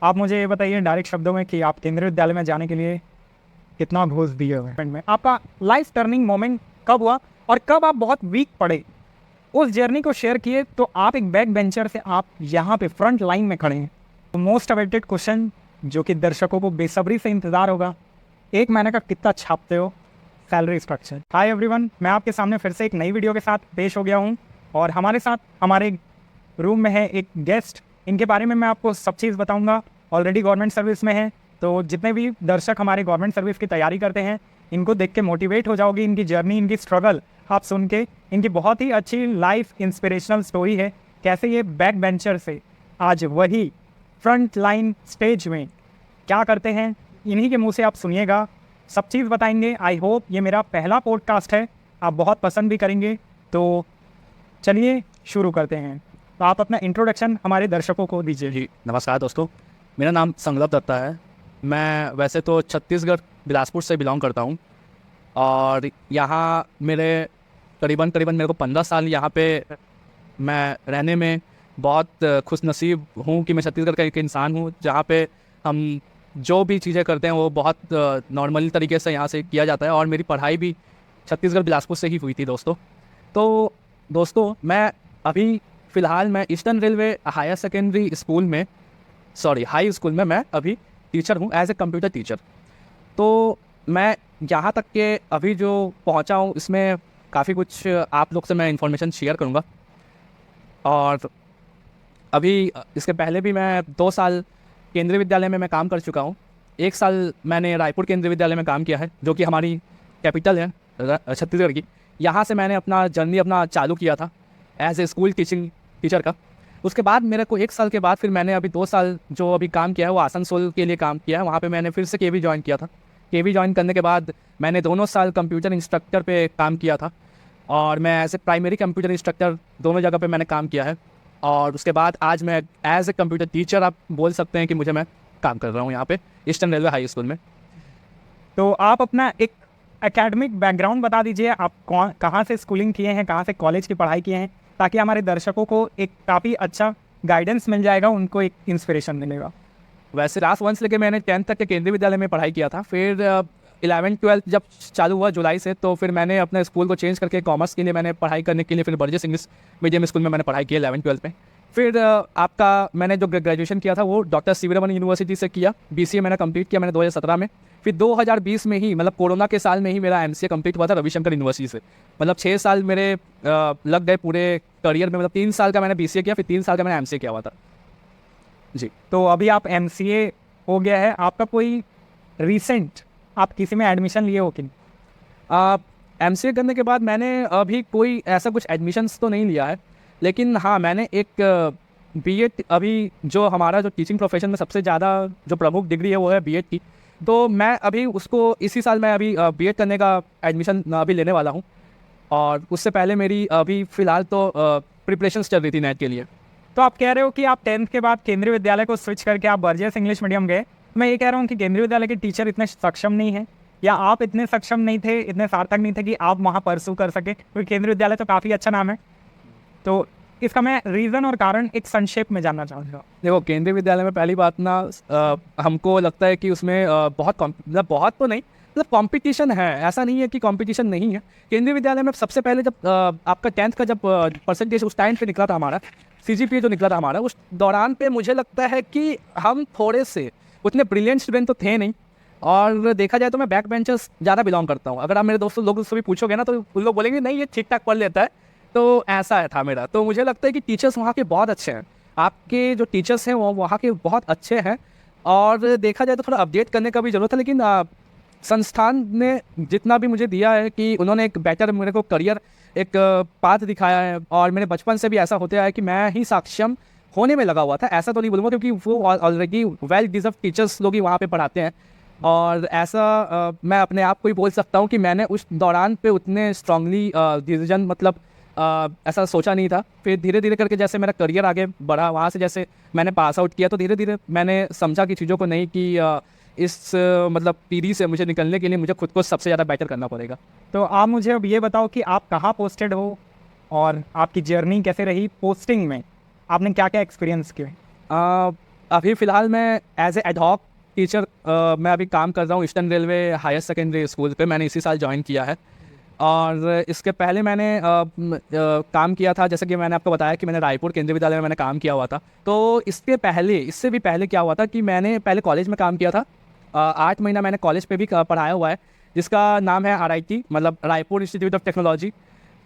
आप मुझे ये बताइए डायरेक्ट शब्दों में कि आप केंद्रीय विद्यालय में जाने के लिए कितना घूस दिए हुए हैं में आपका लाइफ टर्निंग मोमेंट कब हुआ और कब आप बहुत वीक पड़े, उस जर्नी को शेयर किए तो आप एक बैक बेंचर से आप यहाँ पे फ्रंट लाइन में खड़े हैं। तो मोस्ट अवेटेड क्वेश्चन जो कि दर्शकों को बेसब्री से इंतज़ार होगा, एक महीने का कितना छापते हो सैलरी स्ट्रक्चर। हाय एवरीवन, मैं आपके सामने फिर से एक नई वीडियो के साथ पेश हो गया हूँ और हमारे साथ हमारे रूम में है एक गेस्ट। इनके बारे में मैं आपको सब चीज़ बताऊँगा। ऑलरेडी गवर्नमेंट सर्विस में है, तो जितने भी दर्शक हमारे गवर्नमेंट सर्विस की तैयारी करते हैं इनको देख के मोटिवेट हो जाओगी। इनकी जर्नी, इनकी स्ट्रगल आप सुन के, इनकी बहुत ही अच्छी लाइफ इंस्पिरेशनल स्टोरी है, कैसे ये बैक बेंचर से आज वही फ्रंट लाइन स्टेज में क्या करते हैं, इन्हीं के मुंह से आप सुनिएगा, सब चीज़ बताएंगे। आई होप ये मेरा पहला पॉडकास्ट है, आप बहुत पसंद भी करेंगे। तो चलिए शुरू करते हैं। तो आप अपना इंट्रोडक्शन हमारे दर्शकों को दीजिए। जी नमस्कार दोस्तों, मेरा नाम संगलप दत्ता है। मैं वैसे तो छत्तीसगढ़ बिलासपुर से बिलोंग करता हूँ और यहाँ मेरे करीबन मेरे को 15 साल यहाँ पे मैं रहने में बहुत खुशनसीब हूँ कि मैं छत्तीसगढ़ का एक इंसान हूँ जहाँ पे हम जो भी चीज़ें करते हैं वो बहुत नॉर्मल तरीके से यहाँ से किया जाता है। और मेरी पढ़ाई भी छत्तीसगढ़ बिलासपुर से ही हुई थी दोस्तों। तो दोस्तों मैं अभी फ़िलहाल मैं eastern railway higher secondary school में हाई स्कूल में मैं अभी टीचर हूँ, एज ए कंप्यूटर टीचर। तो मैं यहाँ तक के अभी जो पहुँचा हूँ इसमें काफ़ी कुछ आप लोग से मैं इन्फॉर्मेशन शेयर करूँगा। और अभी इसके पहले भी मैं 2 साल केंद्रीय विद्यालय में मैं काम कर चुका हूँ। 1 साल मैंने रायपुर केंद्रीय विद्यालय में काम किया है, जो कि हमारी कैपिटल है छत्तीसगढ़ की। यहाँ से मैंने अपना जर्नी चालू किया था एज ए स्कूल टीचर का। उसके बाद मेरे को 1 साल के बाद फिर मैंने अभी 2 साल जो अभी काम किया है वो आसनसोल के लिए काम किया है। वहाँ पे मैंने फिर से केवी ज्वाइन किया था। केवी ज्वाइन करने के बाद मैंने दोनों साल कंप्यूटर इंस्ट्रक्टर पे काम किया था और मैं as a primary computer instructor दोनों जगह पे मैंने काम किया है। और उसके बाद आज मैं एज ए कंप्यूटर टीचर आप बोल सकते हैं कि मैं काम कर रहा हूँ यहाँ पे ईस्टर्न रेलवे हाई स्कूल में। तो आप अपना एक एकेडमिक बैकग्राउंड बता दीजिए, आप कहाँ से स्कूलिंग किए हैं, कहाँ से कॉलेज की पढ़ाई किए हैं, ताकि हमारे दर्शकों को एक काफ़ी अच्छा गाइडेंस मिल जाएगा, उनको एक इंस्पिरेशन मिलेगा। वैसे क्लास 1 से लेकर मैंने 10th तक के केंद्रीय विद्यालय में पढ़ाई किया था। फिर 11th-12th जब चालू हुआ जुलाई से, तो फिर मैंने अपने स्कूल को चेंज करके कॉमर्स के लिए मैंने पढ़ाई करने के लिए फिर बर्जेस इंग्लिश मीडियम स्कूल में मैंने पढ़ाई की 11th-12th में। फिर मैंने जो ग्रेजुएशन किया था वो doctor C V Raman university से किया। BCA मैंने कंप्लीट किया मैंने 2017 में। फिर 2020 में ही मतलब कोरोना के साल में ही मेरा MCA कंप्लीट हुआ था रविशंकर यूनिवर्सिटी से। मतलब 6 साल मेरे लग गए पूरे करियर में। मतलब 3 साल का मैंने BCA किया, फिर 3 साल का मैंने MCA किया हुआ था जी। तो अभी आप MCA हो गया है, आपका कोई रिसेंट आप किसी में एडमिशन लिए हो कि नहीं? MCA करने के बाद मैंने अभी कोई ऐसा कुछ एडमिशन्स तो नहीं लिया है, लेकिन हाँ मैंने एक B.Ed अभी जो हमारा जो टीचिंग प्रोफेशन में सबसे ज़्यादा जो प्रमुख डिग्री है वो है B.Ed की। तो मैं अभी उसको इसी साल मैं अभी B.Ed करने का एडमिशन अभी लेने वाला हूँ। और उससे पहले मेरी अभी फ़िलहाल तो प्रिपरेशंस चल रही थी नेट के लिए। तो आप कह रहे हो कि आप 10th के बाद केंद्रीय विद्यालय को स्विच करके आप बर्जेस इंग्लिश मीडियम गए। मैं ये कह रहा हूँ कि केंद्रीय विद्यालय के टीचर इतने सक्षम नहीं है, या आप इतने सक्षम नहीं थे, इतने सार्थक नहीं थे कि आप वहाँ परसू कर सके, क्योंकि केंद्रीय विद्यालय तो काफ़ी अच्छा नाम है। तो इसका मैं रीज़न और कारण एक संक्षेप में जानना चाहूँगा। देखो, केंद्रीय विद्यालय में पहली बात ना हमको लगता है कि उसमें बहुत तो नहीं, मतलब कंपटीशन है। ऐसा नहीं है कि कंपटीशन नहीं है। केंद्रीय विद्यालय में सबसे पहले जब आपका 10th का जब परसेंटेज उस टाइम पे निकला था, हमारा CGPA जो निकला था हमारा, उस दौरान पे मुझे लगता है कि हम थोड़े से उतने ब्रिलियंट स्टूडेंट तो थे नहीं। और देखा जाए तो मैं बैक बेंचर्स ज़्यादा बिलोंग करता हूँ। अगर आप मेरे दोस्तों लोगों से भी पूछोगे ना तो उन लोग बोलेंगे नहीं ये ठीक ठाक पढ़ लेता है। तो ऐसा है था मेरा। तो मुझे लगता है कि टीचर्स वहाँ के बहुत अच्छे हैं। आपके जो टीचर्स हैं वो वहाँ के बहुत अच्छे हैं। और देखा जाए तो थोड़ा अपडेट करने का भी ज़रूरत है, लेकिन संस्थान ने जितना भी मुझे दिया है कि उन्होंने एक बेटर मेरे को करियर एक पाथ दिखाया है। और मेरे बचपन से भी ऐसा होते आया है कि मैं ही सक्षम होने में लगा हुआ था। ऐसा तो नहीं बोलूँगा, क्योंकि वो ऑलरेडी वेल डिजर्व टीचर्स लोग ही वहाँ पे पढ़ाते हैं। और ऐसा मैं अपने आप को ही बोल सकता हूँ कि मैंने उस दौरान पे उतने स्ट्रांगली डिसीजन मतलब ऐसा सोचा नहीं था। फिर धीरे धीरे करके जैसे मेरा करियर आगे बढ़ा, वहाँ से जैसे मैंने पास आउट किया, तो धीरे धीरे मैंने समझा कि चीज़ों को नहीं कि इस मतलब पीढ़ी से मुझे निकलने के लिए मुझे खुद को सबसे ज़्यादा बेटर करना पड़ेगा। तो आप मुझे अब ये बताओ कि आप कहाँ पोस्टेड हो और आपकी जर्नी कैसे रही पोस्टिंग में, आपने क्या क्या एक्सपीरियंस किए? अभी फ़िलहाल मैं एज ए एडहॉक टीचर मैं अभी काम कर रहा हूँ eastern railway higher secondary school पे। मैंने इसी साल ज्वाइन किया है। और इसके पहले मैंने काम किया था, जैसे कि मैंने आपको बताया कि मैंने रायपुर केंद्रीय विद्यालय में मैंने काम किया हुआ था। तो इससे भी पहले क्या हुआ था कि मैंने पहले कॉलेज में काम किया था। 8 महीना मैंने कॉलेज पे भी पढ़ाया हुआ है, जिसका नाम है RIT, मतलब रायपुर इंस्टीट्यूट ऑफ टेक्नोलॉजी।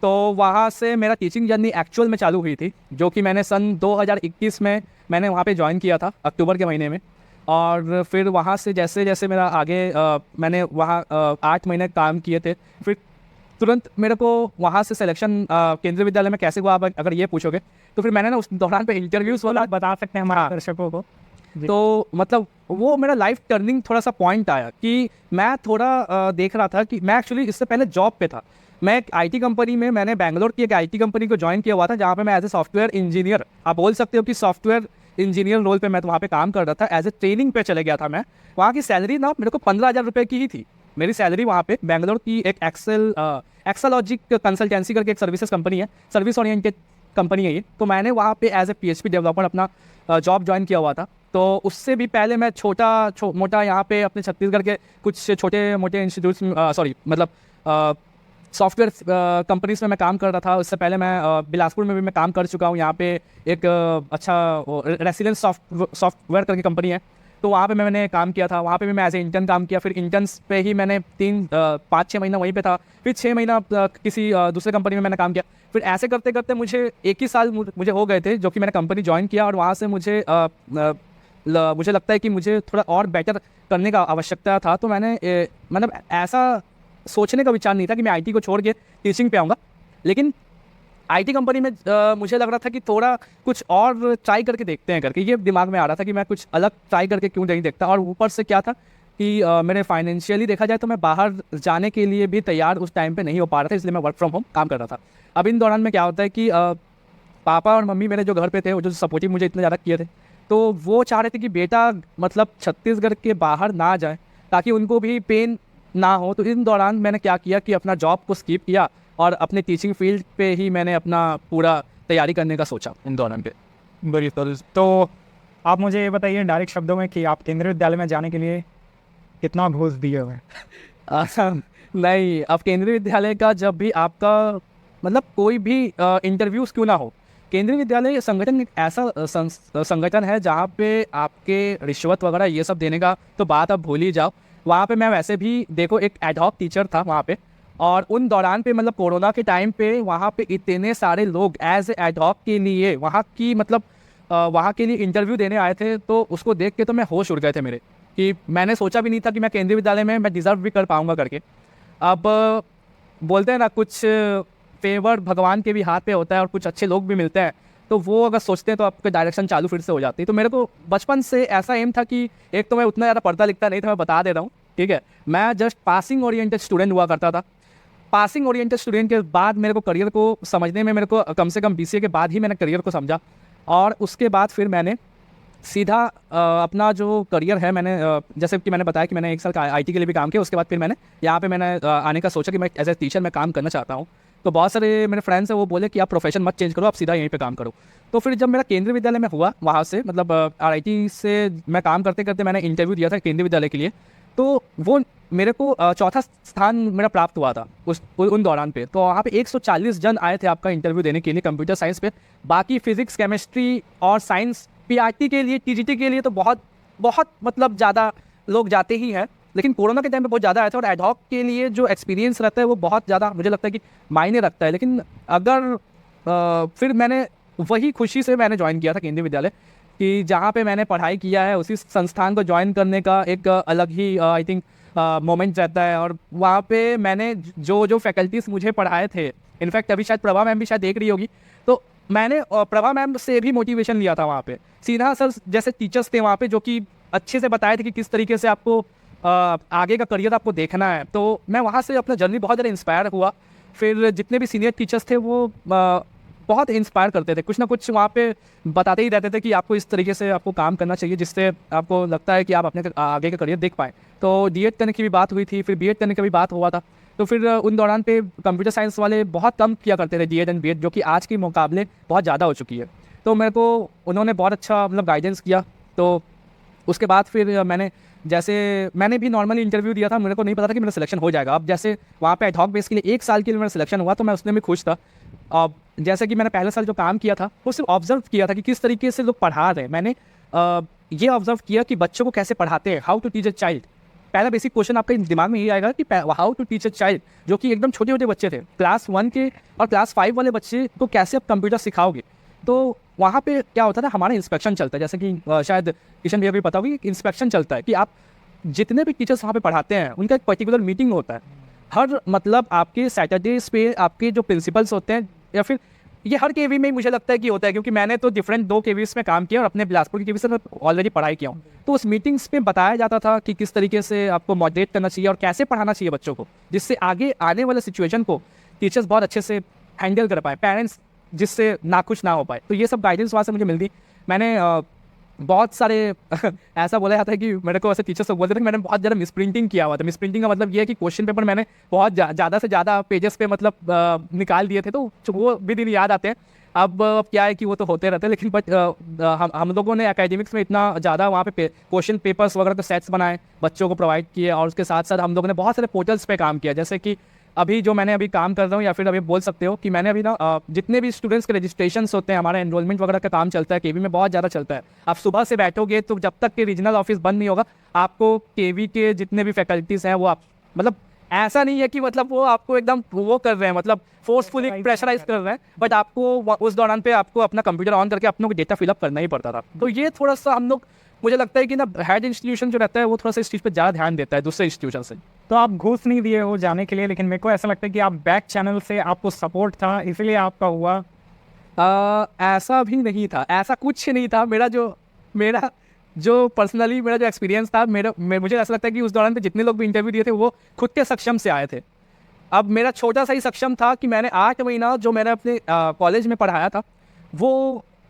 तो वहाँ से मेरा टीचिंग जर्नी एक्चुअल में चालू हुई थी, जो कि मैंने सन 2021 में मैंने वहाँ पे ज्वाइन किया था, अक्टूबर के महीने में। और फिर वहाँ से जैसे जैसे मेरा आगे मैंने वहाँ 8 महीने काम किए थे, फिर तुरंत मेरे को वहाँ से सिलेक्शन केंद्रीय विद्यालय में कैसे हुआ, आप अगर ये पूछोगे तो फिर मैंने ना उस दौरान पे इंटरव्यूज़ वाला बता सकते हैं हमारे दर्शकों को। तो मतलब वो मेरा लाइफ टर्निंग थोड़ा सा पॉइंट आया कि मैं थोड़ा देख रहा था कि मैं एक्चुअली इससे पहले जॉब पे था। मैं एक IT कंपनी में, मैंने बैंगलोर की एक IT कंपनी को ज्वाइन किया हुआ था, जहाँ पे मैं एज ए सॉफ्टवेयर इंजीनियर, आप बोल सकते हो कि सॉफ्टवेयर इंजीनियर रोल पे मैं तो वहाँ पे काम कर रहा था। एज ए ट्रेनिंग पे चले गया था मैं। वहाँ की सैलरी ना मेरे को 15,000 रुपये की ही थी मेरी सैलरी वहाँ पे। बैंगलोर की एक एक्सेलॉजिक कंसल्टेंसी करके एक सर्विसेज कंपनी है, सर्विस ओरिएंटेड कंपनी है ये। तो मैंने वहाँ पे एज ए PHP डेवलपर अपना जॉब ज्वाइन किया हुआ था। तो उससे भी पहले मैं मोटा यहाँ पे अपने छत्तीसगढ़ के कुछ छोटे मोटे इंस्टीट्यूट्स मतलब सॉफ्टवेयर कंपनीज में मैं काम कर रहा था। उससे पहले मैं बिलासपुर में भी मैं काम कर चुका हूँ। यहाँ पे एक अच्छा रेसिडेंस सॉफ्टवेयर करके कंपनी है, तो वहाँ पे मैंने काम किया था। वहाँ पे भी मैं एज ए इंटर्न काम किया। फिर इंटर्न्स पे ही मैंने 5-6 महीना वहीं पे था। फिर 6 महीना किसी दूसरे कंपनी में मैंने काम किया। फिर ऐसे करते करते मुझे 1 ही साल मुझे हो गए थे, जो कि मैंने कंपनी ज्वाइन किया। और वहाँ से मुझे लगता है कि मुझे थोड़ा और बेटर करने का आवश्यकता था। तो मैंने मतलब ऐसा सोचने का विचार नहीं था कि मैं IT को छोड़ के टीचिंग पे आऊँगा, लेकिन IT कंपनी में मुझे लग रहा था कि थोड़ा कुछ और ट्राई करके देखते हैं करके, ये दिमाग में आ रहा था कि मैं कुछ अलग ट्राई करके क्यों नहीं देखता। और ऊपर से क्या था कि मेरे फाइनेंशियली देखा जाए तो मैं बाहर जाने के लिए भी तैयार उस टाइम पे नहीं हो पा रहा था, इसलिए मैं वर्क फ्रॉम होम काम कर रहा था। अब इन दौरान में क्या होता है कि पापा और मम्मी मेरे जो घर पे थे, वो जो सपोर्टिव मुझे इतने ज़्यादा किए थे, तो वो चाह रहे थे कि बेटा मतलब छत्तीसगढ़ के बाहर ना जाए, ताकि उनको भी पेन ना हो। तो इन दौरान मैंने क्या किया कि अपना जॉब को स्किप किया और अपने टीचिंग फील्ड पे ही मैंने अपना पूरा तैयारी करने का सोचा इन दौरान पे। बिल्कुल। तो आप मुझे ये बताइए डायरेक्ट शब्दों में कि आप केंद्रीय विद्यालय में जाने के लिए कितना घूस दिए हुए हैं? नहीं, अब केंद्रीय विद्यालय का जब भी आपका मतलब कोई भी इंटरव्यूज़ क्यों ना हो, केंद्रीय विद्यालय संगठन एक ऐसा संगठन है जहाँ पे आपके रिश्वत वगैरह ये सब देने का तो बात आप भूल ही जाओ। वहाँ पे मैं वैसे भी देखो एक एडहॉक टीचर था वहाँ पे, और उन दौरान पे मतलब कोरोना के टाइम पे वहाँ पे इतने सारे लोग एज एडहॉक के लिए वहाँ की मतलब वहाँ के लिए इंटरव्यू देने आए थे। तो उसको देख के तो मैं होश उड़ गए थे मेरे, कि मैंने सोचा भी नहीं था कि मैं केंद्रीय विद्यालय में मैं डिज़र्व भी कर पाऊँगा करके। अब बोलते हैं ना, कुछ फेवर भगवान के भी हाथ पे होता है और कुछ अच्छे लोग भी मिलते हैं, तो वो अगर सोचते हैं तो आपके डायरेक्शन चालू फिर से हो जाती है। तो मेरे को बचपन से ऐसा एम था कि एक तो मैं उतना ज़्यादा पढ़ता लिखता नहीं था, मैं बता दे रहा हूँ, ठीक है। मैं जस्ट पासिंग ओरिएंटेड स्टूडेंट हुआ करता था। पासिंग ओरिएंटेड स्टूडेंट के बाद मेरे को करियर को समझने में मेरे को कम से कम BCA के बाद ही मैंने करियर को समझा। और उसके बाद फिर मैंने सीधा अपना जो करियर है, मैंने जैसे कि मैंने बताया कि मैंने 1 साल का IT के लिए भी काम किया। उसके बाद फिर मैंने यहाँ पे मैंने आने का सोचा कि मैं एज ए टीचर मैं काम करना चाहता हूँ। तो बहुत सारे मेरे फ्रेंड्स हैं, वो बोले कि आप प्रोफेशन मत चेंज करो, आप सीधा यहीं पे काम करो। तो फिर जब मेरा केंद्रीय विद्यालय में हुआ, वहाँ से मतलब RIT से मैं काम करते करते मैंने इंटरव्यू दिया था केंद्रीय विद्यालय के लिए। तो वो मेरे को चौथा स्थान मेरा प्राप्त हुआ था उन दौरान पे। तो वहाँ पे 140 जन आए थे आपका इंटरव्यू देने के लिए कंप्यूटर साइंस पे। बाकी फिजिक्स, केमिस्ट्री और साइंस PRT के लिए, TGT के लिए तो बहुत मतलब ज़्यादा लोग जाते ही हैं, लेकिन कोरोना के टाइम पे बहुत ज़्यादा आया था। और एडहॉक के लिए जो एक्सपीरियंस रहता है वो बहुत ज़्यादा मुझे लगता है कि मायने रखता है। लेकिन अगर फिर मैंने वही खुशी से मैंने ज्वाइन किया था केंद्रीय विद्यालय, कि जहाँ पे मैंने पढ़ाई किया है उसी संस्थान को ज्वाइन करने का एक अलग ही आई थिंक मोमेंट रहता है। और वहाँ पे मैंने जो फैकल्टीज़ मुझे पढ़ाए थे, इनफैक्ट अभी शायद प्रभा मैम भी शायद देख रही होगी, तो मैंने प्रभा मैम से भी मोटिवेशन लिया था वहाँ पे। सीधा सर जैसे टीचर्स थे वहाँ पे, जो कि अच्छे से बताए थे कि किस तरीके से आपको आगे का करियर आपको देखना है। तो मैं वहाँ से अपना जर्नी बहुत ज़्यादा इंस्पायर हुआ। फिर जितने भी सीनियर टीचर्स थे वो बहुत इंस्पायर करते थे, कुछ ना कुछ वहाँ पे बताते ही रहते थे कि आपको इस तरीके से आपको काम करना चाहिए, जिससे आपको लगता है कि आप अपने आगे का करियर देख पाएँ। तो D.Ed करने की भी बात हुई थी, फिर B.Ed करने का भी बात हुआ था। तो फिर उन दौरान पे कंप्यूटर साइंस वाले बहुत कम किया करते थे D.Ed एंड B.Ed, जो कि आज के मुकाबले बहुत ज़्यादा हो चुकी है। तो मेरे को उन्होंने बहुत अच्छा मतलब गाइडेंस किया। तो उसके बाद फिर मैंने भी नॉर्मली इंटरव्यू दिया था, मेरे को नहीं पता था कि मेरा सिलेक्शन हो जाएगा। अब जैसे वहाँ पे एडहॉक बेस के लिए 1 साल के लिए मेरा सिलेक्शन हुआ, तो मैं उसमें भी खुश था। अब जैसे कि मैंने पहले साल जो काम किया था वो सिर्फ ऑब्जर्व किया था कि किस तरीके से लोग पढ़ा रहे हैं। मैंने ये ऑब्जर्व किया कि बच्चों को कैसे पढ़ाते हैं, how to teach a child. पहला बेसिक क्वेश्चन आपके दिमाग में ये आएगा कि how to teach a child, जो कि एकदम छोटे छोटे बच्चे थे, क्लास 1 के और क्लास 5 वाले बच्चे को कैसे आप कंप्यूटर सिखाओगे। तो वहाँ पे क्या होता था, हमारा इंस्पेक्शन चलता है, जैसे कि शायद किशन भैया भी पता होगी, इंस्पेक्शन चलता है कि आप जितने भी टीचर्स वहाँ पे पढ़ाते हैं उनका एक पर्टिकुलर मीटिंग होता है हर, मतलब आपके सैटरडेज पे आपके जो प्रिंसिपल्स होते हैं, या फिर ये हर केवी में मुझे लगता है कि होता है, क्योंकि मैंने तो डिफरेंट 2 केवीज में काम किया और अपने बिलासपुर की केवी से मैं ऑलरेडी पढ़ाई किया हूँ। तो उस मीटिंग्स पे बताया जाता था कि किस तरीके से आपको मॉडरेट करना चाहिए और कैसे पढ़ाना चाहिए बच्चों को, जिससे आगे आने वाले सिचुएशन को टीचर्स बहुत अच्छे से हैंडल कर पाए, पेरेंट्स जिससे नाखुश ना हो पाए। तो ये सब गाइडेंस वहाँ से मुझे मिलती। मैंने बहुत सारे ऐसा बोला जाता है कि मेरे को ऐसे टीचर्स बोलते थे कि मैंने बहुत ज़्यादा मिसप्रिंटिंग किया हुआ था। मिसप्रिंटिंग का मतलब ये है कि क्वेश्चन पेपर मैंने बहुत ज़्यादा से ज़्यादा पेजेस पे मतलब निकाल दिए थे, तो वो भी दिन याद आते हैं। अब क्या है कि वो तो होते रहते हैं, लेकिन बट हम लोगों ने एकेडमिक्स में इतना ज़्यादा वहाँ पे क्वेश्चन पेपर्स वगैरह के सेट्स बनाए, बच्चों को प्रोवाइड किए, और उसके साथ साथ हम लोगों ने बहुत सारे पोर्टल्स पे काम किया। जैसे कि अभी जो मैंने अभी काम कर रहा हूँ, या फिर अभी बोल सकते हो कि मैंने अभी ना जितने भी स्टूडेंट्स के रजिस्ट्रेशंस होते हैं, हमारा एनरोलमेंट वगैरह का काम चलता है, केवी में बहुत ज़्यादा चलता है। आप सुबह से बैठोगे तो जब तक कि रीजनल ऑफिस बंद नहीं होगा, आपको केवी के जितने भी फैकल्टीज़ हैं वो आप मतलब ऐसा नहीं है कि मतलब वो आपको एकदम वो कर रहे हैं, मतलब फोर्सफुली प्रेशराइज कर रहे हैं, बट आपको उस दौरान पे आपको अपना कंप्यूटर ऑन करके अपनों को डेटा फिलअप करना ही पड़ता था। तो ये थोड़ा सा हम लोग, मुझे लगता है कि ना हेड इंस्टीट्यूशन जो रहता है वो थोड़ा सा इस चीज़ पे ज़्यादा ध्यान देता है दूसरे इंस्टीट्यूशन से। तो आप घूस नहीं दिए हो जाने के लिए, लेकिन मेरे को ऐसा लगता है कि आप बैक चैनल से आपको सपोर्ट था, इसलिए आपका हुआ। ऐसा भी नहीं था, ऐसा कुछ नहीं था। मेरा जो पर्सनली मेरा जो एक्सपीरियंस था, मुझे ऐसा लगता है कि उस दौरान पे जितने लोग भी इंटरव्यू दिए थे वो खुद के सक्षम से आए थे। अब मेरा छोटा सा ही सक्षम था कि मैंने 8 महीना जो मैंने अपने कॉलेज में पढ़ाया था वो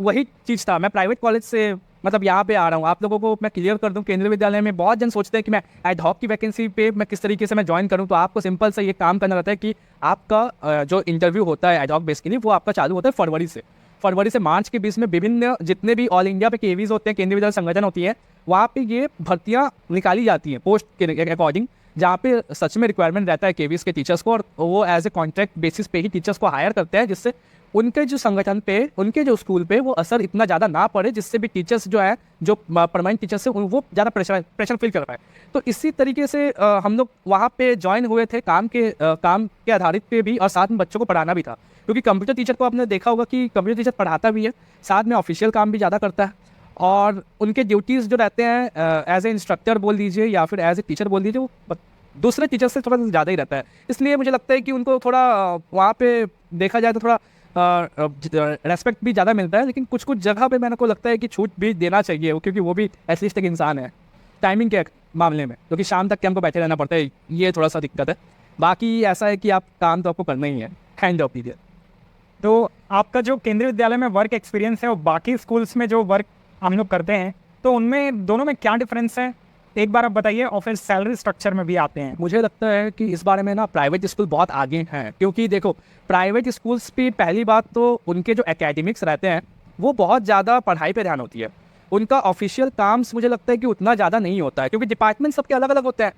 वही चीज़ था। मैं प्राइवेट कॉलेज से मतलब यहाँ पे आ रहा हूँ। आप लोगों को मैं क्लियर कर दूँ, केंद्रीय विद्यालय में बहुत जन सोचते हैं कि मैं एडहॉक की वैकेंसी पे मैं किस तरीके से मैं ज्वाइन करूँ। तो आपको सिंपल सा ये काम करना रहता है कि आपका जो इंटरव्यू होता है एडहॉक बेस के लिए, वो आपका चालू होता है फरवरी से मार्च के बीच में। विभिन्न जितने भी ऑल इंडिया पे केवीज होते हैं, केंद्रीय विद्यालय संगठन होती है, वहाँ पे ये भर्तियाँ निकाली जाती हैं पोस्ट के अकॉर्डिंग, जहाँ पे सच में रिक्वायरमेंट रहता है केवीज के टीचर्स को, और वो एज ए कॉन्ट्रैक्ट बेसिस पे ही टीचर्स को हायर करते हैं, जिससे उनके जो संगठन पे, उनके जो स्कूल पे वो असर इतना ज़्यादा ना पड़े, जिससे भी टीचर्स जो है, जो परमानेंट टीचर्स है, वो ज़्यादा प्रेशर फील कर पाए। तो इसी तरीके से हम लोग वहाँ पे ज्वाइन हुए थे काम के आधारित पे भी, और साथ में बच्चों को पढ़ाना भी था। क्योंकि कंप्यूटर टीचर को आपने देखा होगा कि कंप्यूटर टीचर पढ़ाता भी है, साथ में ऑफिशियल काम भी ज़्यादा करता है, और उनके ड्यूटीज़ जो रहते हैं एज ए इंस्ट्रक्टर बोल दीजिए या फिर एज ए टीचर बोल दीजिए, वो दूसरे टीचर से थोड़ा ज़्यादा ही रहता है। इसलिए मुझे लगता है कि उनको थोड़ा वहाँ पे देखा जाए तो थोड़ा रेस्पेक्ट भी ज़्यादा मिलता है। लेकिन कुछ जगह पे मेरे को लगता है कि छूट भी देना चाहिए वो, क्योंकि वो भी एटलीस्ट एक इंसान है टाइमिंग के मामले में, क्योंकि शाम तक के हमको बैठे रहना पड़ता है, ये थोड़ा सा दिक्कत है। बाकी ऐसा है कि आप काम तो आपको करना ही है, हैंड ऑफ पीरियड। तो आपका जो केंद्रीय विद्यालय में वर्क एक्सपीरियंस है और बाकी स्कूल्स में जो वर्क हम लोग करते हैं, तो उनमें दोनों में क्या डिफरेंस है, एक बार आप बताइए, और फिर सैलरी स्ट्रक्चर में भी आते हैं। मुझे लगता है कि इस बारे में ना प्राइवेट स्कूल बहुत आगे हैं, क्योंकि देखो प्राइवेट स्कूल्स पे पहली बात तो उनके जो एकेडमिक्स रहते हैं वो बहुत ज़्यादा पढ़ाई पे ध्यान होती है। उनका ऑफिशियल काम मुझे लगता है कि उतना ज़्यादा नहीं होता है, क्योंकि डिपार्टमेंट सबके अलग अलग होते हैं।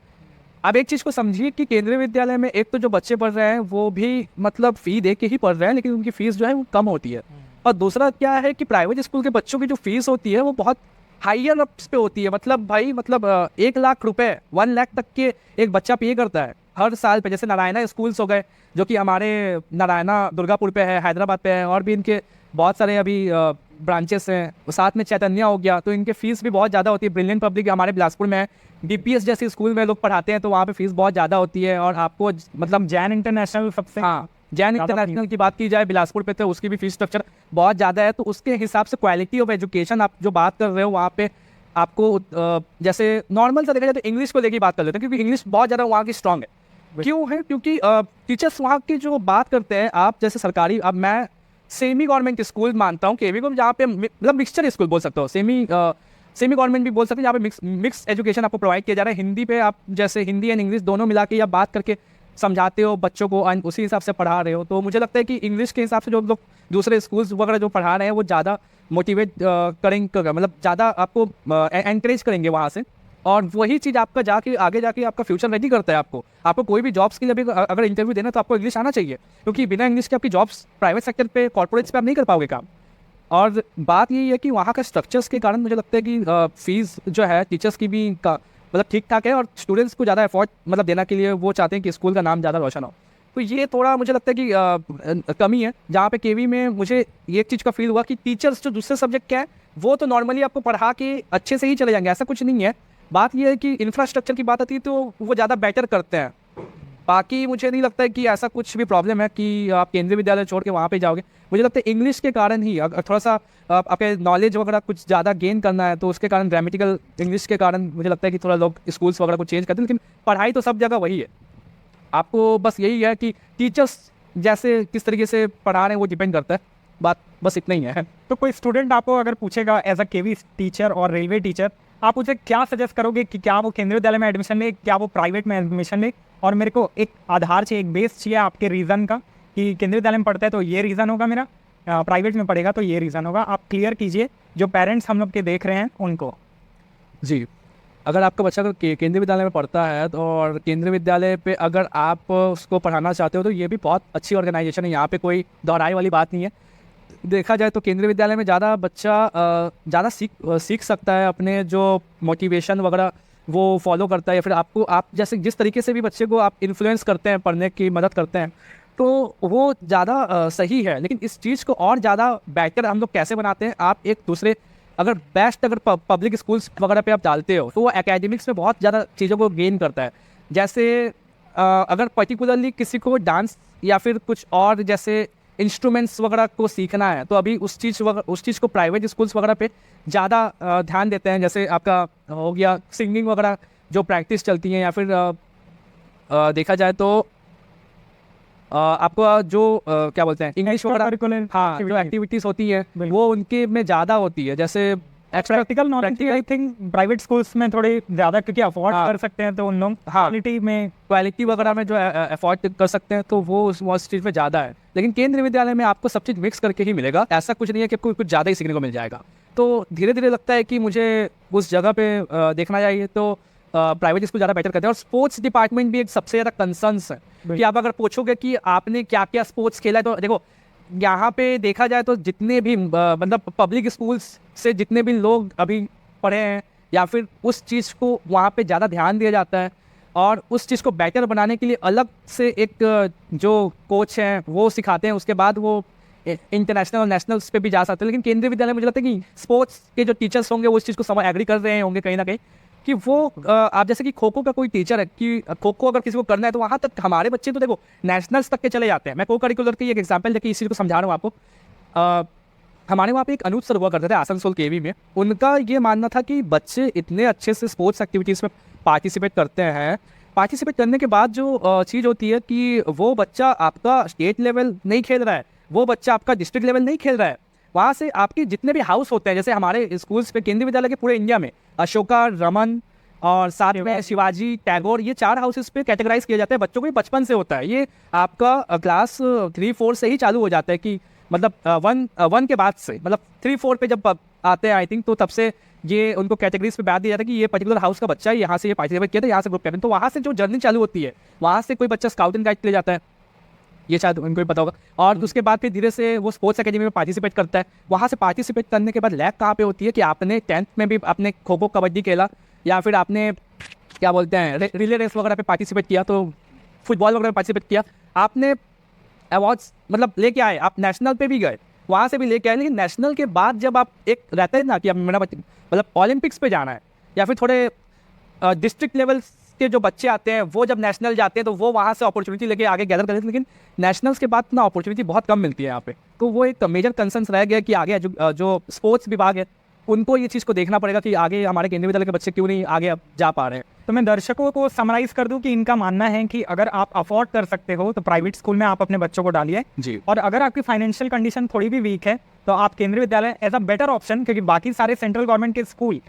अब एक चीज़ को समझिए कि केंद्रीय विद्यालय में एक तो जो बच्चे पढ़ रहे हैं वो भी मतलब फ़ी दे के ही पढ़ रहे हैं, लेकिन उनकी फ़ीस जो है वो कम होती है। और दूसरा क्या है कि प्राइवेट स्कूल के बच्चों की जो फीस होती है वो बहुत हाइयर अप्स पे होती है। मतलब भाई 1 लाख रुपए 1 लाख तक के एक बच्चा पे करता है हर साल पे। जैसे नारायणा स्कूल्स हो गए, जो कि हमारे नारायणा दुर्गापुर पे है, हैदराबाद पे है, और भी इनके बहुत सारे अभी ब्रांचेस हैं, साथ में चैतन्या हो गया, तो इनके फीस भी बहुत ज़्यादा होती है। ब्रिलियंट पब्लिक हमारे बिलासपुर में है, DPS जैसे स्कूल में लोग पढ़ाते हैं, तो वहाँ पे फीस बहुत ज़्यादा होती है। और आपको मतलब जैन इंटरनेशनल सबसे, हाँ, जैन इंटरनेशनल की बात की जाए बिलासपुर पे, तो उसकी भी फीस स्ट्रक्चर बहुत ज़्यादा है। तो उसके हिसाब से क्वालिटी ऑफ एजुकेशन आप जो बात कर रहे हो वहाँ पे आपको जैसे नॉर्मल सा देखा जाए तो इंग्लिश को लेकर बात कर लेते हैं, क्योंकि इंग्लिश बहुत ज़्यादा वहाँ की स्ट्रॉन्ग है। क्यों है? क्योंकि टीचर्स वहाँ की जो बात करते हैं, आप जैसे सरकारी, अब मैं सेमी गवर्नमेंट स्कूल मानता हूँ केवी को, जहाँ पे मतलब मिक्सचर स्कूल बोल सकते हो, सेमी गवर्नमेंट भी बोल सकते हैं, जहाँ पे मिक्स एजुकेशन आपको प्रोवाइड किया जा रहा है। हिंदी पे आप जैसे हिंदी एंड इंग्लिश दोनों मिला के आप बात करके समझाते हो बच्चों को, एंड उसी हिसाब से पढ़ा रहे हो। तो मुझे लगता है कि इंग्लिश के हिसाब से जो लोग दूसरे स्कूल्स वगैरह जो पढ़ा रहे हैं वो ज़्यादा मोटिवेट करेंगे, मतलब ज़्यादा आपको एनकरेज करेंगे वहाँ से, और वही चीज़ आपका जाके आगे जाके आपका फ्यूचर रेडी करता है। आपको कोई भी जॉब्स के लिए भी अगर इंटरव्यू देना तो आपको इंग्लिश आना चाहिए, क्योंकि बिना इंग्लिश के आपकी जॉब्स प्राइवेट सेक्टर पे, कॉर्पोरेट्स पे आप नहीं कर पाओगे काम। और बात यही है कि वहाँ का स्ट्रक्चर्स के कारण मुझे लगता है कि फीस जो है टीचर्स की भी मतलब ठीक ठाक है, और स्टूडेंट्स को ज़्यादा एफर्ट मतलब देना के लिए वो चाहते हैं कि स्कूल का नाम ज़्यादा रोशन हो। तो ये थोड़ा मुझे लगता है कि कमी है, जहाँ पे केवी में मुझे ये एक चीज़ का फील हुआ कि टीचर्स जो दूसरे सब्जेक्ट के हैं वो तो नॉर्मली आपको पढ़ा के अच्छे से ही चले जाएंगे, ऐसा कुछ नहीं है। बात ये है कि इंफ्रास्ट्रक्चर की बात आती है तो वो ज़्यादा बेटर करते हैं। बाकी मुझे नहीं लगता है कि ऐसा कुछ भी प्रॉब्लम है कि आप केंद्रीय विद्यालय छोड़ के वहाँ पे जाओगे। मुझे लगता है इंग्लिश के कारण ही, अगर थोड़ा सा आपके नॉलेज वगैरह कुछ ज़्यादा गेन करना है तो उसके कारण, ग्रामेटिकल इंग्लिश के कारण मुझे लगता है कि थोड़ा लोग स्कूल्स वगैरह को चेंज करते हैं, लेकिन पढ़ाई तो सब जगह वही है। आपको बस यही है कि टीचर्स जैसे किस तरीके से पढ़ा रहे हैं वो डिपेंड करता है, बात बस इतना ही है। तो कोई स्टूडेंट आपको अगर पूछेगा एज अ केवी टीचर और रेलवे टीचर, आप उसे क्या सजेस्ट करोगे कि क्या वो केंद्रीय विद्यालय में एडमिशन ले, क्या वो प्राइवेट में एडमिशन ले? और मेरे को एक आधार चाहिए, एक बेस चाहिए आपके रीज़न का कि केंद्रीय विद्यालय में पढ़ता है तो ये रीज़न होगा मेरा, प्राइवेट में पढ़ेगा तो ये रीज़न होगा। आप क्लियर कीजिए जो पेरेंट्स हम लोग के देख रहे हैं उनको। जी, अगर आपका बच्चा अगर केंद्रीय विद्यालय में पढ़ता है तो, और केंद्रीय विद्यालय पे अगर आप उसको पढ़ाना चाहते हो तो ये भी बहुत अच्छी ऑर्गेनाइजेशन है, यहाँ पे कोई दोहराई वाली बात नहीं है। देखा जाए तो केंद्रीय विद्यालय में ज़्यादा बच्चा ज़्यादा सीख सकता है, अपने जो मोटिवेशन वगैरह वो फॉलो करता है, या फिर आप जैसे जिस तरीके से भी बच्चे को आप इन्फ्लुएंस करते हैं, पढ़ने की मदद करते हैं, तो वो ज़्यादा सही है। लेकिन इस चीज़ को और ज़्यादा बेटर हम लोग कैसे बनाते हैं, आप एक दूसरे अगर बेस्ट अगर पब्लिक स्कूल्स वगैरह पे आप डालते हो तो वो एकेडमिक्स में बहुत ज़्यादा चीज़ों को गेन करता है। जैसे अगर पर्टिकुलरली किसी को डांस या फिर कुछ और जैसे इंस्ट्रूमेंट्स वगैरह को सीखना है तो अभी उस चीज़ को प्राइवेट स्कूल्स वगैरह पे ज़्यादा ध्यान देते हैं। जैसे आपका हो गया सिंगिंग वगैरह जो प्रैक्टिस चलती है, या फिर देखा जाए तो आपको जो क्या बोलते हैं इंग्लिश वगैरह, हाँ, जो एक्टिविटीज़ होती है वो उनके में ज़्यादा होती है। जैसे practical knowledge I think private schools में थोड़ी ज़्यादा, क्योंकि अफोर्ड कर सकते हैं तो उन लोग क्वालिटी वगैरह में जो अफोर्ड कर सकते हैं तो वो उस चीज़ में ज़्यादा है। लेकिन केंद्रीय विद्यालय में आपको सब चीज़ मिक्स करके ही मिलेगा, ऐसा कुछ नहीं है कि आपको कुछ ज़्यादा ही सीखने को मिल जाएगा। तो धीरे धीरे लगता है कि मुझे उस जगह पे देखना चाहिए तो प्राइवेट स्कूल ज़्यादा बेटर करते हैं। और स्पोर्ट्स डिपार्टमेंट भी एक सबसे ज़्यादा कंसर्न्स है कि आप अगर पूछोगे कि आपने क्या क्या स्पोर्ट्स खेला है, तो देखो यहाँ पे देखा जाए तो जितने भी मतलब पब्लिक स्कूल्स से जितने भी लोग अभी पढ़े हैं, या फिर उस चीज़ को वहाँ पे ज़्यादा ध्यान दिया जाता है, और उस चीज़ को बेटर बनाने के लिए अलग से एक जो कोच हैं वो सिखाते हैं, उसके बाद वो इंटरनेशनल और नेशनल्स पे भी जा सकते हैं। लेकिन केंद्रीय विद्यालय मुझे लगता है कि स्पोर्ट्स के जो टीचर्स होंगे वो उस चीज़ को समझ एग्री कर रहे होंगे कहीं ना कहीं, कि वो आप जैसे कि खो खो का कोई टीचर है कि खो खो अगर किसी को करना है तो वहाँ तक हमारे बच्चे तो देखो नेशनल्स तक के चले जाते हैं। मैं को करिकुलर की एक एग्जांपल देखिए इस चीज़ को समझा रहा हूँ आपको। हमारे वहाँ पे एक अनुज सर हुआ करते थे आसनसोल केवी में, उनका ये मानना था कि बच्चे इतने अच्छे से स्पोर्ट्स एक्टिविटीज़ में पार्टिसिपेट करते हैं, पार्टिसिपेट करने के बाद जो चीज़ होती है कि वो बच्चा आपका स्टेट लेवल नहीं खेल रहा है, वो बच्चा आपका डिस्ट्रिक्ट लेवल नहीं खेल रहा है, वहाँ से आपके जितने भी हाउस होते हैं, जैसे हमारे स्कूल्स पे केंद्रीय विद्यालय के पूरे इंडिया में अशोका, रमन और साथ में शिवाजी, टैगोर, ये 4 हाउसेस पे कैटेगराइज किया जाता है बच्चों को। ये बचपन से होता है, ये आपका क्लास 3-4 से ही चालू हो जाता है कि मतलब 1 के बाद से, मतलब 3-4 पे जब आते हैं आई थिंक, तो तब से ये उनको कैटेगरीज पे बात दिया जाता है कि ये पर्टिकुलर हाउस का बच्चा है, यहाँ से ये पार्टिसिपेट किया था, यहाँ से ग्रुप कैप्टन। तो वहाँ से जो जर्नी चालू होती है, वहाँ से कोई बच्चा स्काउट एंड गाइड के लिए जाता है, ये शायद उनको भी पता होगा, और उसके बाद फिर धीरे से वो स्पोर्ट्स एकेडमी में पार्टिसिपेट करता है। वहाँ से पार्टिसिपेट करने के बाद लैग कहाँ पे होती है कि आपने 10th में भी आपने खो खो कबड्डी खेला, या फिर आपने क्या बोलते हैं रिले रेस वगैरह पे पार्टिसिपेट किया, तो फुटबॉल वगैरह में पार्टिसिपेट किया, आपने अवार्ड्स मतलब लेके आए, आप नेशनल पे भी गए, वहाँ से भी लेके आए। लेकिन नेशनल के बाद जब आप एक रहता है ना कि मेरा मतलब ओलंपिक्स पे जाना है, या फिर थोड़े डिस्ट्रिक्ट लेवल के जो बच्चे आते हैं वो जब नेशनल जाते हैं तो वो वहाँ से अपॉर्चुनिटी लेके आगे गैदर करते हैं। लेकिन नेशनल्स के बाद ना अपॉर्चुनिटी बहुत कम मिलती है यहाँ पे, तो वो एक मेजर कंसर्न रह गया कि आगे जो स्पोर्ट्स विभाग है उनको ये चीज़ को देखना पड़ेगा कि आगे हमारे केंद्रीय विद्यालय के बच्चे क्यों नहीं आगे अब जा पा रहे हैं। तो मैं दर्शकों को समराइज़ कर दूं कि इनका मानना है कि अगर आप अफोर्ड कर सकते हो तो प्राइवेट स्कूल में आप अपने बच्चों को डालिए जी, और अगर आपकी फाइनेंशियल कंडीशन थोड़ी भी वीक है तो आप केंद्रीय विद्यालय एज अ बेटर ऑप्शन, क्योंकि बाकी सारे सेंट्रल गवर्नमेंट के स्कूल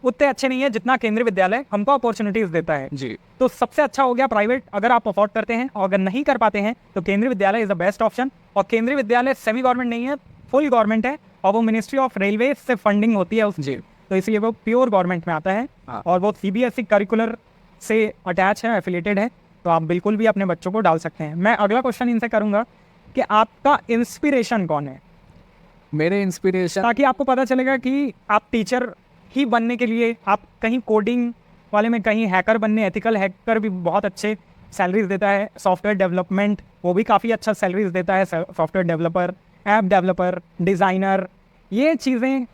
उतने अच्छे नहीं है जितना केंद्रीय विद्यालय हमको अपॉर्चुनिटीज़ देता है जी। तो सबसे अच्छा हो गया प्राइवेट अगर आप अफोर्ड करते हैं, और अगर नहीं कर पाते हैं तो केंद्रीय विद्यालय इज़ द बेस्ट ऑप्शन। और केंद्रीय विद्यालय सेमी गवर्नमेंट नहीं है, फुल गवर्नमेंट है, और वो मिनिस्ट्री ऑफ रेलवे से फंडिंग होती है उस जी। तो इसलिए वो प्योर गवर्नमेंट में आता है हाँ। और वो CBSE करिकुलर से अटैच है, एफिलेटेड है, तो आप बिल्कुल भी अपने बच्चों को डाल सकते हैं। मैं अगला क्वेश्चन इनसे करूँगा कि आपका इंस्पिरेशन कौन है, मेरे इंस्पिरेशन ताकि आपको पता चलेगा कि आप टीचर ही बनने के लिए आप कहीं कोडिंग वाले में, कहीं हैकर बनने, एथिकल हैकर भी बहुत अच्छे सैलरीज देता है, सॉफ्टवेयर डेवलपमेंट वो भी काफ़ी अच्छा सैलरीज देता है, software developer, app developer, designer, ये चीज़ें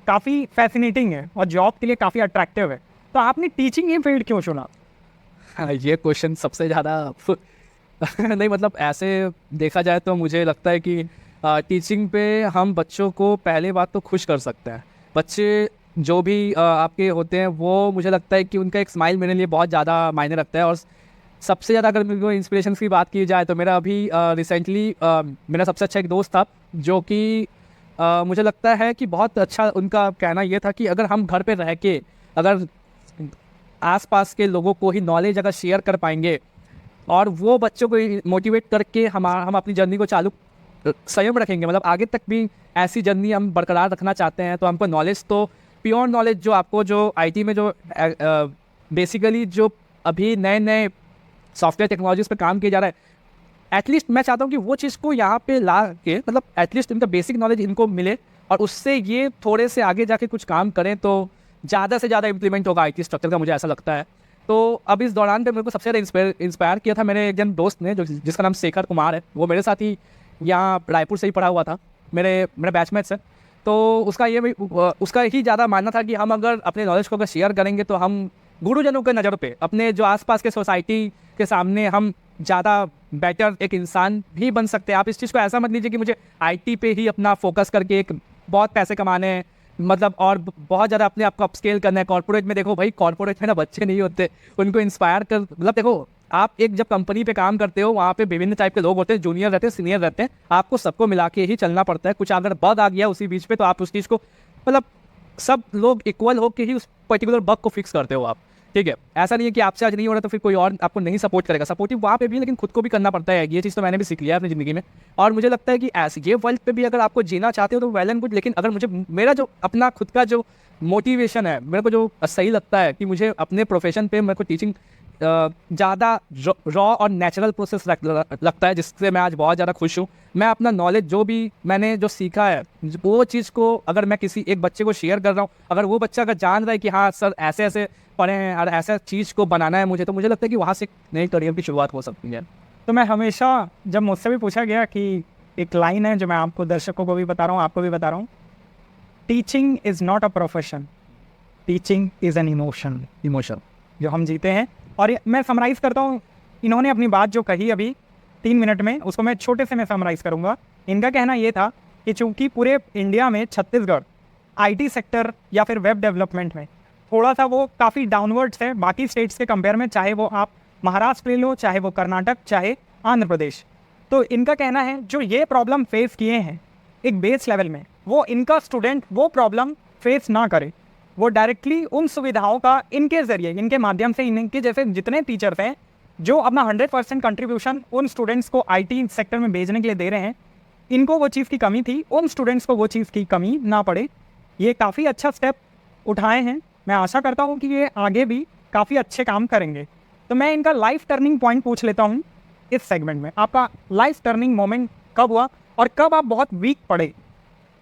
काफ़ी फैसिनेटिंग है और जॉब के लिए काफ़ी अट्रैक्टिव है। तो आपने टीचिंग ही फील्ड क्यों चुना? हाँ, ये क्वेश्चन सबसे ज़्यादा नहीं मतलब ऐसे देखा जाए तो मुझे लगता है कि टीचिंग पे हम बच्चों को पहले बात तो खुश कर सकते हैं। बच्चे जो भी आपके होते हैं वो मुझे लगता है कि उनका एक स्माइल मेरे लिए बहुत ज़्यादा मायने रखता है। और सबसे ज़्यादा अगर मेरे को इंस्पिरेशन की बात की जाए तो मेरा अभी रिसेंटली मेरा सबसे अच्छा एक दोस्त था जो कि मुझे लगता है कि बहुत अच्छा उनका कहना ये था कि अगर हम घर पे रह के अगर आसपास के लोगों को ही नॉलेज अगर शेयर कर पाएंगे और वो बच्चों को मोटिवेट करके हम अपनी जर्नी को चालू संयम रखेंगे, मतलब आगे तक भी ऐसी जर्नी हम बरकरार रखना चाहते हैं, तो हमको नॉलेज तो प्योर नॉलेज जो आपको जो आईटी में जो बेसिकली जो अभी नए नए सॉफ्टवेयर टेक्नोलॉजीज़ पे काम किया जा रहा है, एटलीस्ट मैं चाहता हूँ कि वो चीज़ को यहाँ पे ला के मतलब एटलीस्ट इनका बेसिक नॉलेज इनको मिले और उससे ये थोड़े से आगे जाके कुछ काम करें तो ज़्यादा से ज़्यादा इंप्लीमेंट होगा आईटी स्ट्रक्चर का, मुझे ऐसा लगता है। तो अब इस दौरान पे मेरे को सबसे ज़्यादा इंस्पायर किया था मेरे एक जन दोस्त ने, जो जिसका नाम शेखर कुमार है। वो मेरे साथ ही यहाँ रायपुर से ही पढ़ा हुआ था, मेरे बैचमेट्स है। तो उसका ही ज़्यादा मानना था कि हम अगर अपने नॉलेज को अगर शेयर करेंगे तो हम गुरुजनों के नज़र पे अपने जो आसपास के सोसाइटी के सामने हम ज़्यादा बेटर एक इंसान भी बन सकते हैं। आप इस चीज़ को ऐसा मत लीजिए कि मुझे आईटी पे ही अपना फोकस करके एक बहुत पैसे कमाने हैं, मतलब और बहुत ज़्यादा अपने आप को अपस्केल करना है। कॉर्पोरेट में देखो भाई, कॉर्पोरेट में ना बच्चे नहीं होते, उनको इंस्पायर कर, मतलब देखो आप एक जब कंपनी पे काम करते हो वहाँ पे विभिन्न टाइप के लोग होते हैं, जूनियर रहते हैं, सीनियर रहते हैं, आपको सबको मिला के ही चलना पड़ता है। कुछ अगर बग आ गया उसी बीच पे तो आप उस चीज़ को मतलब सब लोग इक्वल हो के ही उस पर्टिकुलर बग को फिक्स करते हो आप, ठीक है। ऐसा नहीं है कि आपसे आज नहीं हो रहा तो फिर कोई और आपको नहीं सपोर्ट करेगा। सपोर्टिव वहाँ पे भी है लेकिन खुद को भी करना पड़ता है। ये चीज़ तो मैंने भी सीख लिया है अपनी ज़िंदगी में। और मुझे लगता है कि ऐसे ये वर्ल्ड पे भी अगर आपको जीना चाहते हो तो वेल एंड गुड, लेकिन अगर मुझे मेरा जो अपना खुद का जो मोटिवेशन है, मेरे को जो सही लगता है कि मुझे अपने प्रोफेशन पे मेरे को टीचिंग ज़्यादा रॉ और नेचुरल प्रोसेस लगता है, जिससे मैं आज बहुत ज़्यादा खुश हूँ। मैं अपना नॉलेज जो भी मैंने जो सीखा है वो चीज़ को अगर मैं किसी एक बच्चे को शेयर कर रहा हूँ, अगर वो बच्चा अगर जान रहा है कि हाँ सर ऐसे ऐसे पढ़े हैं और ऐसा चीज़ को बनाना है मुझे, तो मुझे लगता है कि वहाँ से एक नई करियर की शुरुआत हो सकती है। तो मैं हमेशा जब मुझसे भी पूछा गया कि एक लाइन है जो मैं आपको दर्शकों को भी बता रहा हूँ, आपको भी बता रहा हूँ, teaching is not a profession, teaching is an emotion जो हम जीते हैं। और मैं समराइज़ करता हूँ, इन्होंने अपनी बात जो कही अभी 3 मिनट में, उसको मैं छोटे से मैं समराइज़ करूँगा। इनका कहना ये था कि चूँकि पूरे इंडिया में छत्तीसगढ़ आईटी सेक्टर या फिर वेब डेवलपमेंट में थोड़ा सा वो काफ़ी डाउनवर्ड्स है बाकी स्टेट्स के कंपेयर में, चाहे वो आप महाराष्ट्र ले लो, चाहे वो कर्नाटक, चाहे आंध्र प्रदेश। तो इनका कहना है जो ये प्रॉब्लम फेस किए हैं एक बेस लेवल में, वो इनका स्टूडेंट वो प्रॉब्लम फेस ना करे, वो डायरेक्टली उन सुविधाओं का इनके ज़रिए, इनके माध्यम से, इनके जैसे जितने टीचर्स हैं जो अपना 100% कंट्रीब्यूशन उन स्टूडेंट्स को आईटी सेक्टर में भेजने के लिए दे रहे हैं, इनको वो चीज़ की कमी थी, उन स्टूडेंट्स को वो चीज़ की कमी ना पड़े। ये काफ़ी अच्छा स्टेप उठाए हैं। मैं आशा करता हूँ कि ये आगे भी काफ़ी अच्छे काम करेंगे। तो मैं इनका लाइफ टर्निंग पॉइंट पूछ लेता हूँ इस सेगमेंट में। आपका लाइफ टर्निंग मोमेंट कब हुआ और कब आप बहुत वीक पड़े,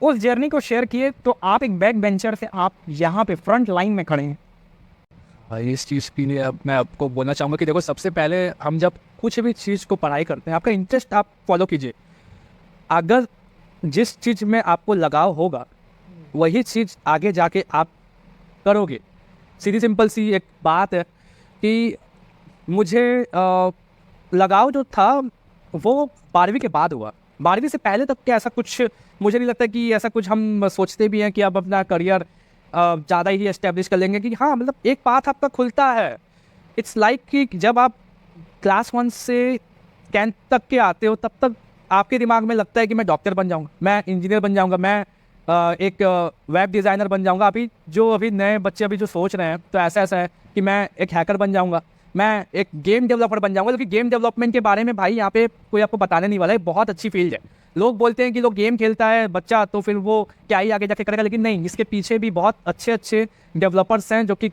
उस जर्नी को शेयर किए तो आप एक बैक बेंचर से आप यहाँ पे फ्रंट लाइन में खड़े हैं। इस चीज़ के लिए अब मैं आपको बोलना चाहूँगा कि देखो सबसे पहले हम जब कुछ भी चीज़ को पढ़ाई करते हैं, आपका इंटरेस्ट आप फॉलो कीजिए। अगर जिस चीज़ में आपको लगाव होगा वही चीज़ आगे जाके आप करोगे। सीधी सिंपल सी एक बात है कि मुझे लगाव जो था वो 12वीं के बाद हुआ। 12वीं से पहले तक के ऐसा कुछ मुझे नहीं लगता कि ऐसा कुछ हम सोचते भी हैं कि अब अपना करियर ज़्यादा ही एस्टेब्लिश कर लेंगे कि हाँ मतलब एक पाथ आपका खुलता है। इट्स लाइक कि जब आप क्लास 1 से 10th तक के आते हो तब तक आपके दिमाग में लगता है कि मैं डॉक्टर बन जाऊँगा, मैं इंजीनियर बन जाऊँगा, मैं एक वेब डिज़ाइनर बन जाऊँगा। अभी नए बच्चे अभी जो सोच रहे हैं तो ऐसा है कि मैं एक हैकर बन जाऊँगा, मैं एक गेम डेवलपर बन जाऊँगा। क्योंकि गेम डेवलपमेंट के बारे में भाई यहाँ पे कोई आपको बताने नहीं वाला है, बहुत अच्छी फील्ड है। लोग बोलते हैं कि लोग गेम खेलता है बच्चा तो फिर वो क्या ही आगे जाके करेगा, लेकिन नहीं, इसके पीछे भी बहुत अच्छे अच्छे डेवलपर्स हैं जो कि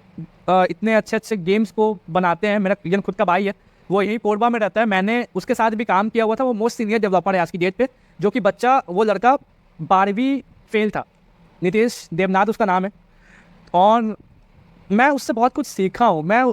इतने अच्छे अच्छे गेम्स को बनाते हैं। मेरा रियन खुद का भाई है, वो यही कोरबा में रहता है, मैंने उसके साथ भी काम किया हुआ था। वो मोस्ट सीनियर डेवलपर है आज की डेट पे, जो कि बच्चा, वो लड़का 12वीं फेल था, नितेश देवनाथ उसका नाम है। और मैं उससे बहुत कुछ सीखा हूँ। मैं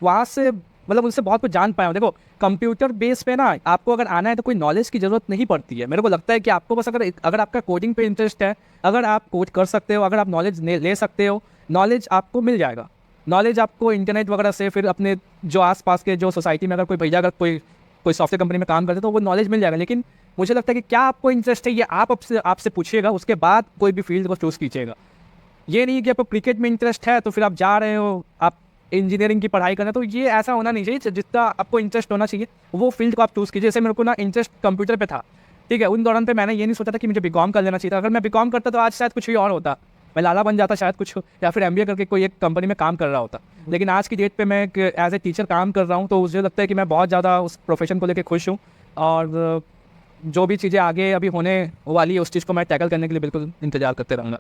वहाँ से मतलब उनसे बहुत कुछ जान पाया हूँ। देखो, कंप्यूटर बेस पे ना आपको अगर आना है तो कोई नॉलेज की ज़रूरत नहीं पड़ती है। मेरे को लगता है कि आपको बस अगर आपका कोडिंग पे इंटरेस्ट है, अगर आप कोड कर सकते हो, अगर आप नॉलेज ले सकते हो, नॉलेज आपको मिल जाएगा। नॉलेज आपको इंटरनेट वगैरह से, फिर अपने जो आसपास के जो सोसाइटी में अगर कोई भैया अगर कोई सॉफ्टवेयर कंपनी में काम करते तो वो नॉलेज मिल जाएगा। लेकिन मुझे लगता है कि क्या आपको इंटरेस्ट है ये आप आपसे पूछिएगा, उसके बाद कोई भी फील्ड को चूज़ कीजिएगा। ये नहीं कि आपको क्रिकेट में इंटरेस्ट है तो फिर आप जा रहे हो आप इंजीनियरिंग की पढ़ाई करना, तो ये ऐसा होना नहीं चाहिए। जितना आपको इंटरेस्ट होना चाहिए वो फील्ड को आप चूज़ कीजिए। जैसे मेरे को ना इंटरेस्ट कंप्यूटर पे था, ठीक है, उन दौरान पे मैंने ये नहीं सोचा था कि मुझे बीकॉम कर लेना चाहिए था। अगर मैं बीकॉम करता तो आज शायद कुछ ही और होता, मैं लाला बन जाता शायद कुछ, या फिर एमबीए करके कोई एक कंपनी में काम कर रहा होता। लेकिन आज की डेट पे मैं एज ए टीचर काम कर रहा हूँ, तो मुझे लगता है कि मैं बहुत ज़्यादा उस प्रोफेशन को लेकर खुश हूँ। और जो भी चीज़ें आगे अभी होने वाली है उस चीज़ को मैं टैकल करने के लिए बिल्कुल इंतजार करते रहूँगा।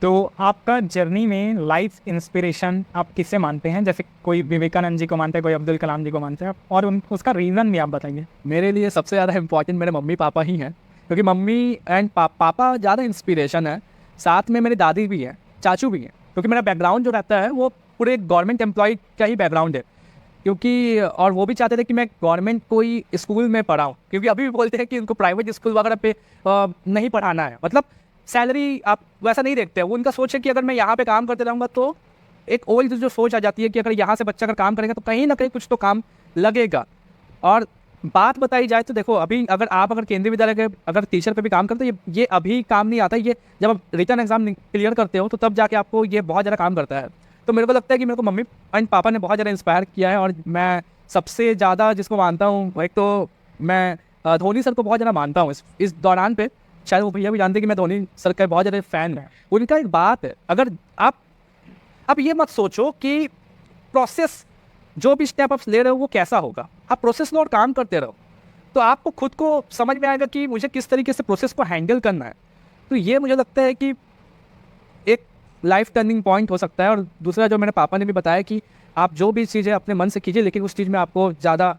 तो आपका जर्नी में लाइफ इंस्पिरेशन आप किससे मानते हैं? जैसे कोई विवेकानंद जी को मानते हैं, कोई अब्दुल कलाम जी को मानते हैं, और उसका रीज़न भी आप बताइए। मेरे लिए सबसे ज़्यादा इंपॉर्टेंट मेरे मम्मी पापा ही हैं, क्योंकि मम्मी एंड पापा ज़्यादा इंस्पिरेशन है। साथ में मेरी दादी भी है, चाचू भी हैं, क्योंकि मेरा बैकग्राउंड जो रहता है वो पूरे गवर्नमेंट एम्प्लॉय का ही बैकग्राउंड है। क्योंकि और वो भी चाहते थे कि मैं गवर्नमेंट कोई स्कूल में पढ़ाऊँ, क्योंकि अभी भी बोलते हैं कि उनको प्राइवेट स्कूल वगैरह पे नहीं पढ़ाना है। मतलब सैलरी आप वैसा नहीं देखते हैं। वो उनका सोच है कि अगर मैं यहाँ पे काम करते रहूँगा तो एक ओल्ड जो सोच आ जाती है कि अगर यहाँ से बच्चा अगर काम करेगा तो कहीं ना कहीं कुछ तो काम लगेगा। और बात बताई जाए तो देखो, अभी अगर केंद्रीय विद्यालय के अगर टीचर पे भी काम करते हो, ये अभी काम नहीं आता। ये जब आप रिटर्न एग्जाम क्लियर करते हो तो तब जाके आपको ये बहुत ज़्यादा काम करता है। तो मेरे को लगता है कि मेरे को मम्मी एंड पापा ने बहुत ज़्यादा इंस्पायर किया है। और मैं सबसे ज़्यादा जिसको मानता हूँ, एक तो मैं धोनी सर को बहुत ज़्यादा मानता हूँ। इस दौरान पे शायद वो भैया भी जानते हैं कि मैं धोनी सर का बहुत ज़्यादा फ़ैन है। उनका एक बात है, अगर आप ये मत सोचो कि प्रोसेस जो भी स्टेप आप ले रहे हो वो कैसा होगा, आप प्रोसेस लो और काम करते रहो, तो आपको खुद को समझ में आएगा कि मुझे किस तरीके से प्रोसेस को हैंडल करना है। तो ये मुझे लगता है कि एक लाइफ टर्निंग पॉइंट हो सकता है। और दूसरा जो मेरे पापा ने भी बताया कि आप जो भी चीज़ें अपने मन से कीजिए, लेकिन उस चीज़ में आपको ज़्यादा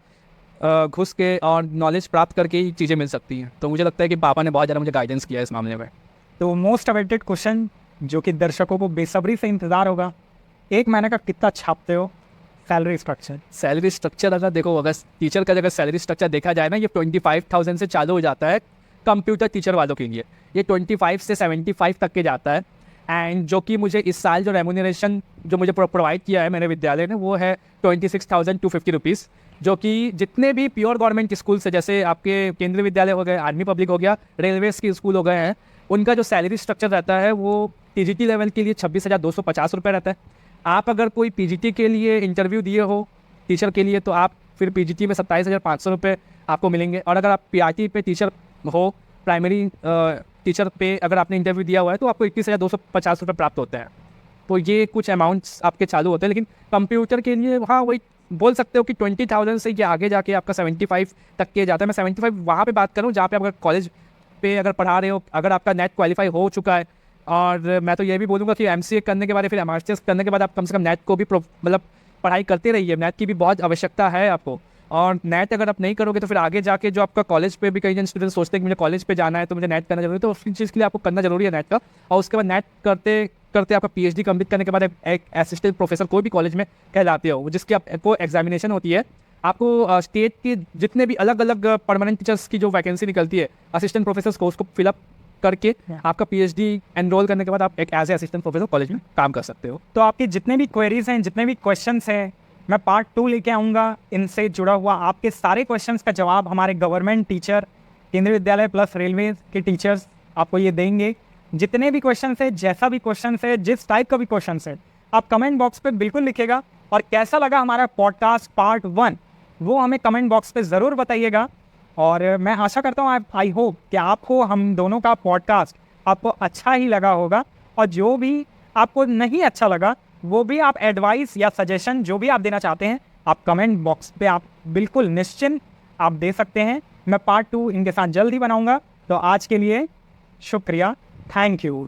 घुस के और नॉलेज प्राप्त करके ही चीज़ें मिल सकती हैं। तो मुझे लगता है कि पापा ने बहुत ज़्यादा मुझे गाइडेंस किया है इस मामले में। तो मोस्ट अवेटेड क्वेश्चन जो कि दर्शकों को बेसब्री से इंतज़ार होगा, 1 महीने का कितना छापते हो सैलरी स्ट्रक्चर? सैलरी स्ट्रक्चर अगर देखो, अगर टीचर का अगर सैलरी स्ट्रक्चर देखा जाए ना, ये 25,000 से चालू हो जाता है कंप्यूटर टीचर वालों के लिए। ये 25 से 75 तक के जाता है। एंड जो कि मुझे इस साल जो रेम्यूनरेशन जो मुझे प्रोवाइड किया है मेरे विद्यालय ने, वो है 26,250 रुपीज़, जो कि जितने भी प्योर गवर्नमेंट स्कूल से, जैसे आपके केंद्रीय विद्यालय हो गए, आर्मी पब्लिक हो गया, रेलवेज़ के स्कूल हो गए हैं, उनका जो सैलरी स्ट्रक्चर रहता है वो टीजीटी लेवल के लिए 26,250 रुपये रहता है। आप अगर कोई पीजीटी के लिए इंटरव्यू दिए हो टीचर के लिए, तो आप फिर पीजीटी में 27,500 रुपये आपको मिलेंगे। और अगर आप पीआरटी पे टीचर हो, प्राइमरी टीचर पे अगर आपने इंटरव्यू दिया हुआ है, तो आपको 21,250 रुपये प्राप्त होते हैं। तो ये कुछ अमाउंट्स आपके चालू होते हैं। लेकिन कंप्यूटर के लिए हाँ, वही बोल सकते हो कि 20,000 से ये आगे जाके आपका 75 तक के जाता है। मैं 75 वहाँ पे बात करूँ जहाँ पे आप अगर कॉलेज पे अगर पढ़ा रहे हो, अगर आपका नेट क्वालिफाई हो चुका है। और मैं तो ये भी बोलूँगा कि एमसीए करने के बाद या फिर एमआरसीएस करने के बाद आप कम से कम नेट को भी मतलब पढ़ाई करते रहिए। नेट की भी बहुत आवश्यकता है आपको। और नेट अगर आप नहीं करोगे तो फिर आगे जाके जो आपका कॉलेज पे भी कई जन स्टूडेंट सोचते हैं कि मुझे कॉलेज पे जाना है तो मुझे नेट करना जरूरी है, तो उस चीज़ के लिए आपको करना जरूरी है नेट का। और उसके बाद नेट करते करते आपका पीएचडी कंप्लीट करने के बाद एक असिस्टेंट प्रोफेसर कोई भी कॉलेज में कहलाते हो, जिसकी आपको एग्जामिनेशन होती है। आपको स्टेट के जितने भी अलग अलग परमानेंट टीचर्स की जो वैकेंसी निकलती है असिस्टेंट प्रोफेसर को, उसको फिलअप करके आपका पीएचडी एनरोल करने के बाद आप एक as a assistant professor college में काम कर सकते हो। तो आपकी जितने भी क्वेरीज हैं, जितने भी क्वेश्चंस हैं, मैं पार्ट 2 लेके आऊँगा इनसे जुड़ा हुआ। आपके सारे क्वेश्चंस का जवाब हमारे गवर्नमेंट टीचर, केंद्रीय विद्यालय प्लस रेलवे के टीचर्स आपको ये देंगे। जितने भी क्वेश्चन है, जैसा भी क्वेश्चन है, जिस टाइप का भी क्वेश्चन है, आप कमेंट बॉक्स पे बिल्कुल लिखिएगा। और कैसा लगा हमारा पॉडकास्ट पार्ट 1 वो हमें कमेंट बॉक्स पे ज़रूर बताइएगा। और मैं आशा करता हूँ, आई होप कि आपको हम दोनों का पॉडकास्ट आपको अच्छा ही लगा होगा। और जो भी आपको नहीं अच्छा लगा वो भी आप एडवाइस या सजेशन जो भी आप देना चाहते हैं, आप कमेंट बॉक्स पे आप बिल्कुल निश्चिंत आप दे सकते हैं। मैं पार्ट 2 इनके साथ जल्द ही बनाऊंगा। तो आज के लिए शुक्रिया, थैंक यू।